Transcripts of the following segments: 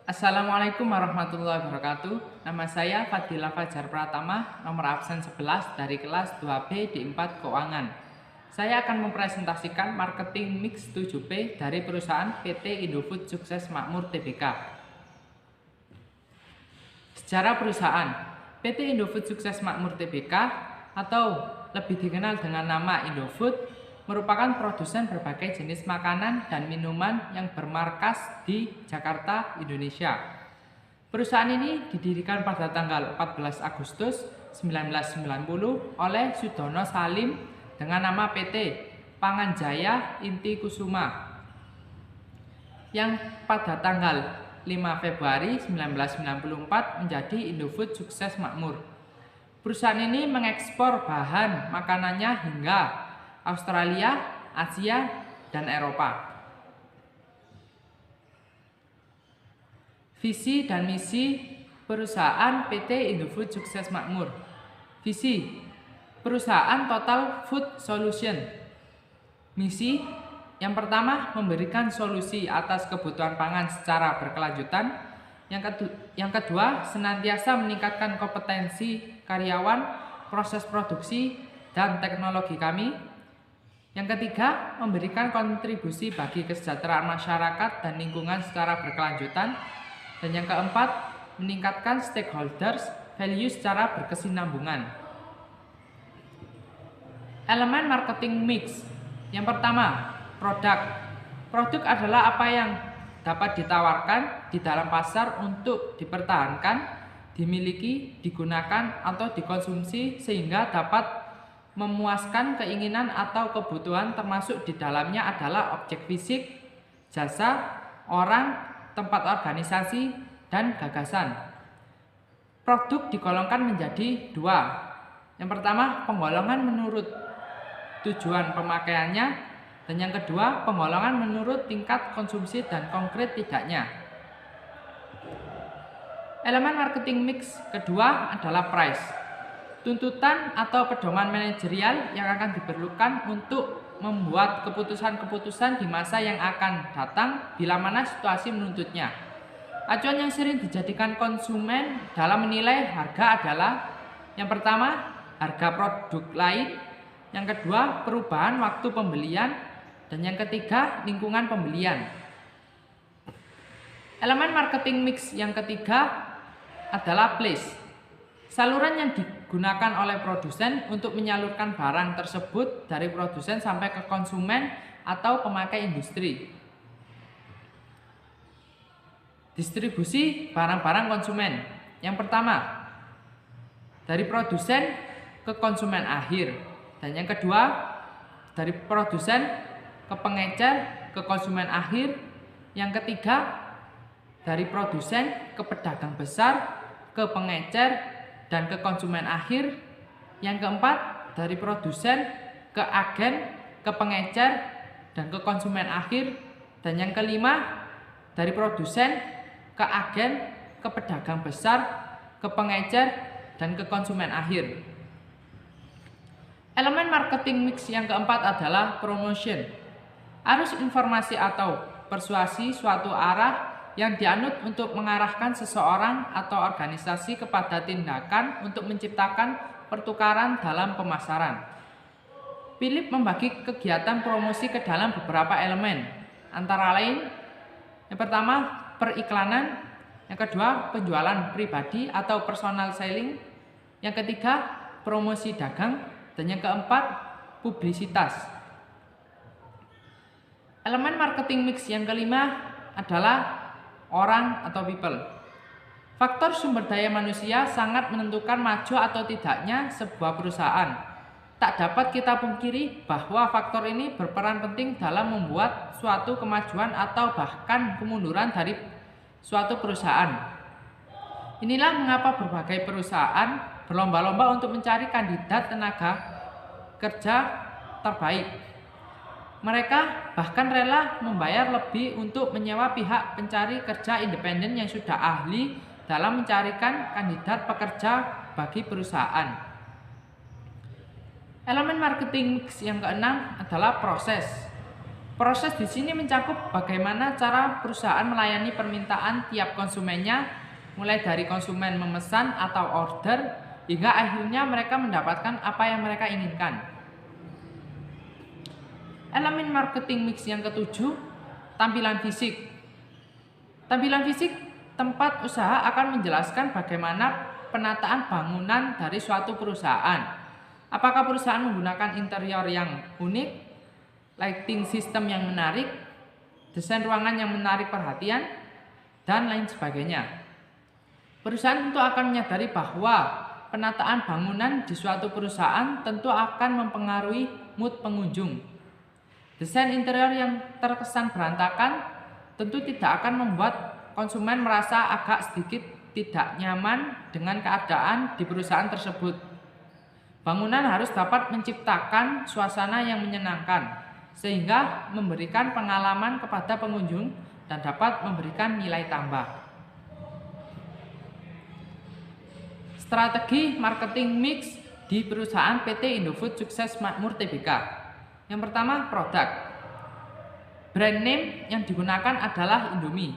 Assalamualaikum warahmatullahi wabarakatuh. Nama saya Fadila Fajar Pratama, nomor absen 11 dari kelas 2B di 4 Keuangan. Saya akan mempresentasikan marketing mix 7P dari perusahaan PT Indofood Sukses Makmur Tbk. Sejarah perusahaan PT Indofood Sukses Makmur Tbk atau lebih dikenal dengan nama Indofood merupakan produsen berbagai jenis makanan dan minuman yang bermarkas di Jakarta, Indonesia. Perusahaan ini didirikan pada tanggal 14 Agustus 1990 oleh Sudono Salim dengan nama PT Panganjaya Inti Kusuma, yang pada tanggal 5 Februari 1994 menjadi Indofood Sukses Makmur. Perusahaan ini mengekspor bahan makanannya hingga Australia, Asia, dan Eropa. Visi dan misi perusahaan PT Indofood Sukses Makmur. Visi perusahaan Total Food Solution. Misi yang pertama, memberikan solusi atas kebutuhan pangan secara berkelanjutan. Yang kedua, senantiasa meningkatkan kompetensi karyawan, proses produksi, dan teknologi kami. Yang ketiga, memberikan kontribusi bagi kesejahteraan masyarakat dan lingkungan secara berkelanjutan. Dan yang keempat, meningkatkan stakeholders value secara berkesinambungan. Elemen marketing mix. Yang pertama, produk. Produk adalah apa yang dapat ditawarkan di dalam pasar untuk dipertahankan, dimiliki, digunakan, atau dikonsumsi sehingga dapat memuaskan keinginan atau kebutuhan, termasuk di dalamnya adalah objek fisik, jasa, orang, tempat organisasi, dan gagasan. Produk digolongkan menjadi dua. Yang pertama, penggolongan menurut tujuan pemakaiannya, dan yang kedua, penggolongan menurut tingkat konsumsi dan konkret tidaknya. Elemen marketing mix kedua adalah price. Tuntutan atau pedoman manajerial yang akan diperlukan untuk membuat keputusan-keputusan di masa yang akan datang bila mana situasi menuntutnya. Acuan yang sering dijadikan konsumen dalam menilai harga adalah: yang pertama, harga produk lain; yang kedua, perubahan waktu pembelian; dan yang ketiga, lingkungan pembelian. Elemen marketing mix yang ketiga adalah place. Saluran yang digunakan oleh produsen untuk menyalurkan barang tersebut dari produsen sampai ke konsumen atau pemakai industri. Distribusi barang-barang konsumen. Yang pertama, dari produsen ke konsumen akhir. Dan yang kedua, dari produsen ke pengecer ke konsumen akhir. Yang ketiga, dari produsen ke pedagang besar, ke pengecer, dan ke konsumen akhir. Yang keempat, dari produsen ke agen, ke pengecer, dan ke konsumen akhir. Dan yang kelima, dari produsen ke agen, ke pedagang besar, ke pengecer, dan ke konsumen akhir. Elemen marketing mix yang keempat adalah promotion. Arus informasi atau persuasi suatu arah yang dianut untuk mengarahkan seseorang atau organisasi kepada tindakan untuk menciptakan pertukaran dalam pemasaran. Philip membagi kegiatan promosi ke dalam beberapa elemen, antara lain: yang pertama, periklanan; yang kedua, penjualan pribadi atau personal selling; yang ketiga, promosi dagang; dan yang keempat, publisitas. Elemen marketing mix yang kelima adalah orang atau people. Faktor sumber daya manusia sangat menentukan maju atau tidaknya sebuah perusahaan. Tak dapat kita pungkiri bahwa faktor ini berperan penting dalam membuat suatu kemajuan atau bahkan kemunduran dari suatu perusahaan. Inilah mengapa berbagai perusahaan berlomba-lomba untuk mencari kandidat tenaga kerja terbaik. Mereka bahkan rela membayar lebih untuk menyewa pihak pencari kerja independen yang sudah ahli dalam mencarikan kandidat pekerja bagi perusahaan. Elemen marketing yang keenam adalah proses. Proses di sini mencakup bagaimana cara perusahaan melayani permintaan tiap konsumennya, mulai dari konsumen memesan atau order hingga akhirnya mereka mendapatkan apa yang mereka inginkan. Elemen marketing mix yang ketujuh, tampilan fisik. Tampilan fisik tempat usaha akan menjelaskan bagaimana penataan bangunan dari suatu perusahaan. Apakah perusahaan menggunakan interior yang unik, lighting system yang menarik, desain ruangan yang menarik perhatian, dan lain sebagainya. Perusahaan tentu akan menyadari bahwa penataan bangunan di suatu perusahaan tentu akan mempengaruhi mood pengunjung. Desain interior yang terkesan berantakan tentu tidak akan membuat konsumen merasa agak sedikit tidak nyaman dengan keadaan di perusahaan tersebut. Bangunan harus dapat menciptakan suasana yang menyenangkan, sehingga memberikan pengalaman kepada pengunjung dan dapat memberikan nilai tambah. Strategi marketing mix di perusahaan PT Indofood Sukses Makmur Tbk. Yang pertama, produk. Brand name yang digunakan adalah Indomie.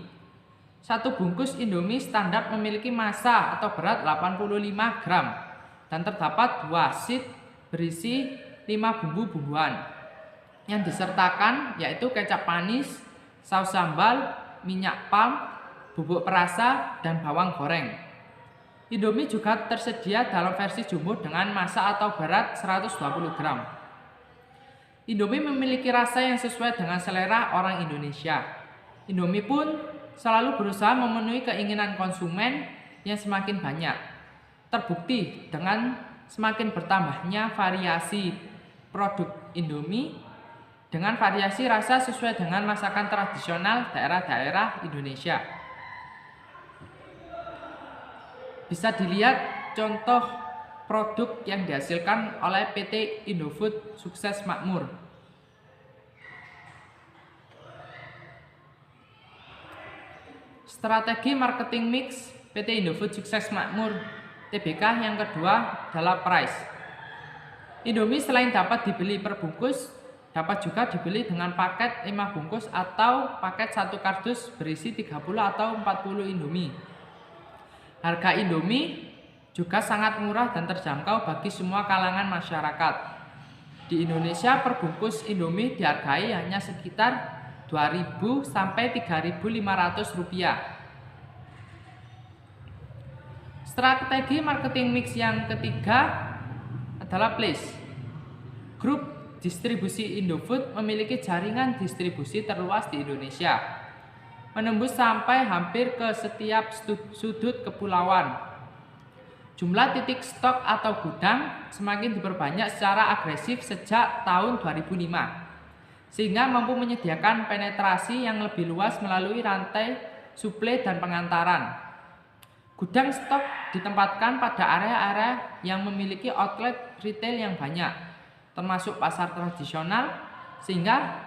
Satu bungkus Indomie standar memiliki massa atau berat 85 gram dan terdapat 2 sheet berisi 5 bumbu-bumbuan yang disertakan yaitu kecap manis, saus sambal, minyak palm, bubuk perasa, dan bawang goreng. Indomie juga tersedia dalam versi jumbo dengan massa atau berat 120 gram. Indomie memiliki rasa yang sesuai dengan selera orang Indonesia. Indomie pun selalu berusaha memenuhi keinginan konsumen yang semakin banyak. Terbukti dengan semakin bertambahnya variasi produk Indomie dengan variasi rasa sesuai dengan masakan tradisional daerah-daerah Indonesia. Bisa dilihat contoh produk yang dihasilkan oleh PT Indofood Sukses Makmur. Strategi marketing mix PT Indofood Sukses Makmur Tbk yang kedua adalah price. Indomie selain dapat dibeli per bungkus, dapat juga dibeli dengan paket 5 bungkus atau paket 1 kardus berisi 30 atau 40 Indomie. Harga Indomie juga sangat murah dan terjangkau bagi semua kalangan masyarakat. Di Indonesia per bungkus Indomie dihargai hanya sekitar 2.000 sampai 3.500 rupiah. Strategi marketing mix yang ketiga adalah place. Grup distribusi Indofood memiliki jaringan distribusi terluas di Indonesia, menembus sampai hampir ke setiap sudut kepulauan. Jumlah titik stok atau gudang semakin diperbanyak secara agresif sejak tahun 2005, sehingga mampu menyediakan penetrasi yang lebih luas melalui rantai suplai dan pengantaran. Gudang stok ditempatkan pada area-area yang memiliki outlet retail yang banyak, termasuk pasar tradisional, sehingga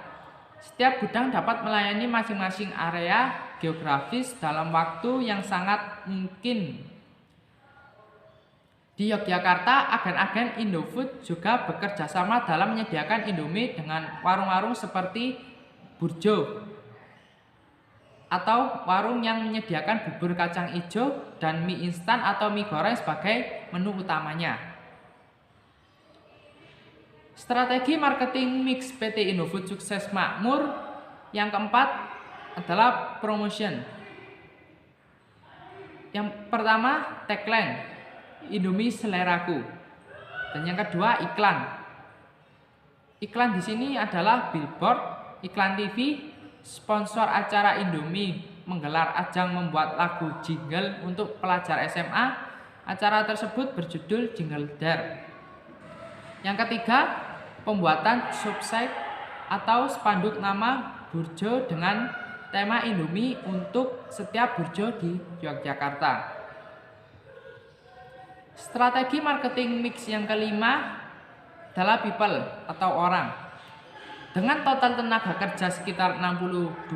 setiap gudang dapat melayani masing-masing area geografis dalam waktu yang sangat mungkin. Di Yogyakarta, agen-agen Indofood juga bekerja sama dalam menyediakan Indomie dengan warung-warung seperti Burjo atau warung yang menyediakan bubur kacang hijau dan mie instan atau mie goreng sebagai menu utamanya. Strategi marketing mix PT Indofood Sukses Makmur yang keempat adalah promotion. Yang pertama, tagline Indomie seleraku. Dan yang kedua, iklan. Iklan di sini adalah billboard, iklan TV, sponsor acara Indomie menggelar ajang membuat lagu jingle untuk pelajar SMA. Acara tersebut berjudul Jingle Dare. Yang ketiga, pembuatan subsite atau spanduk nama Burjo dengan tema Indomie untuk setiap burjo di Yogyakarta. Strategi marketing mix yang kelima adalah people atau orang. Dengan total tenaga kerja sekitar 62.000,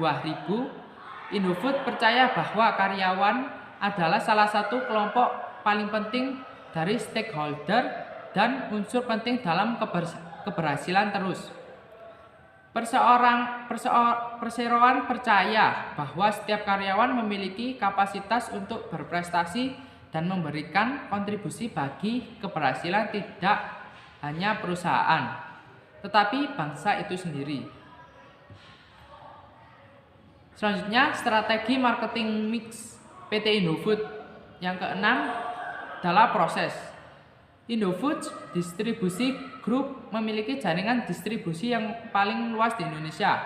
Indofood percaya bahwa karyawan adalah salah satu kelompok paling penting dari stakeholder dan unsur penting dalam keberhasilan terus. Perseroan percaya bahwa setiap karyawan memiliki kapasitas untuk berprestasi dan memberikan kontribusi bagi keberhasilan tidak hanya perusahaan, tetapi bangsa itu sendiri. Selanjutnya, strategi marketing mix PT Indofood. Yang keenam adalah proses. Indofood Distribusi Group memiliki jaringan distribusi yang paling luas di Indonesia,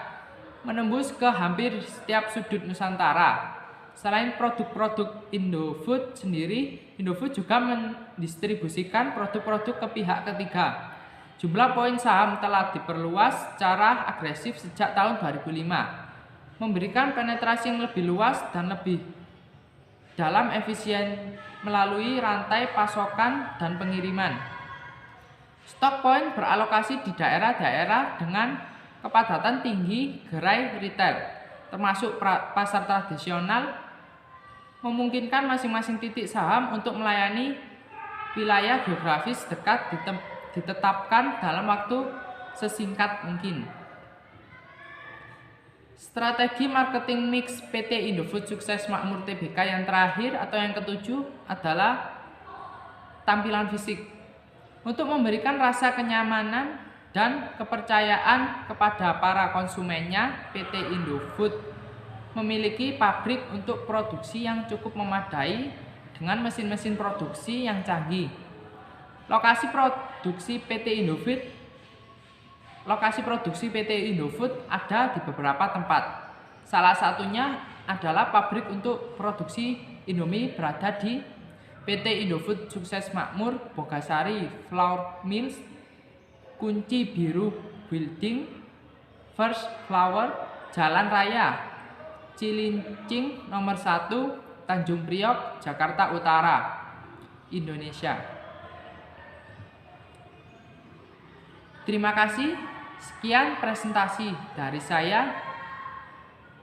menembus ke hampir setiap sudut Nusantara. Selain produk-produk Indofood sendiri, Indofood juga mendistribusikan produk-produk ke pihak ketiga. Jumlah poin saham telah diperluas secara agresif sejak tahun 2005, memberikan penetrasi yang lebih luas dan lebih dalam efisien melalui rantai pasokan dan pengiriman. Stok poin beralokasi di daerah-daerah dengan kepadatan tinggi gerai retail, termasuk pasar tradisional, memungkinkan masing-masing titik saham untuk melayani wilayah geografis dekat ditetapkan dalam waktu sesingkat mungkin. Strategi marketing mix PT Indofood Sukses Makmur Tbk yang terakhir atau yang ketujuh adalah tampilan fisik. Untuk memberikan rasa kenyamanan dan kepercayaan kepada para konsumennya, PT Indofood memiliki pabrik untuk produksi yang cukup memadai dengan mesin-mesin produksi yang canggih. Lokasi produksi PT Indofood ada di beberapa tempat. Salah satunya adalah pabrik untuk produksi Indomie berada di PT Indofood Sukses Makmur, Bogasari Flour Mills, Kunci Biru Building, First Flower, Jalan Raya Cilincing nomor 1, Tanjung Priok, Jakarta Utara, Indonesia. Terima kasih. Sekian presentasi dari saya.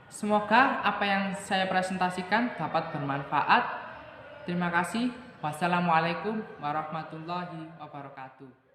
Semoga apa yang saya presentasikan dapat bermanfaat. Terima kasih. Wassalamualaikum warahmatullahi wabarakatuh.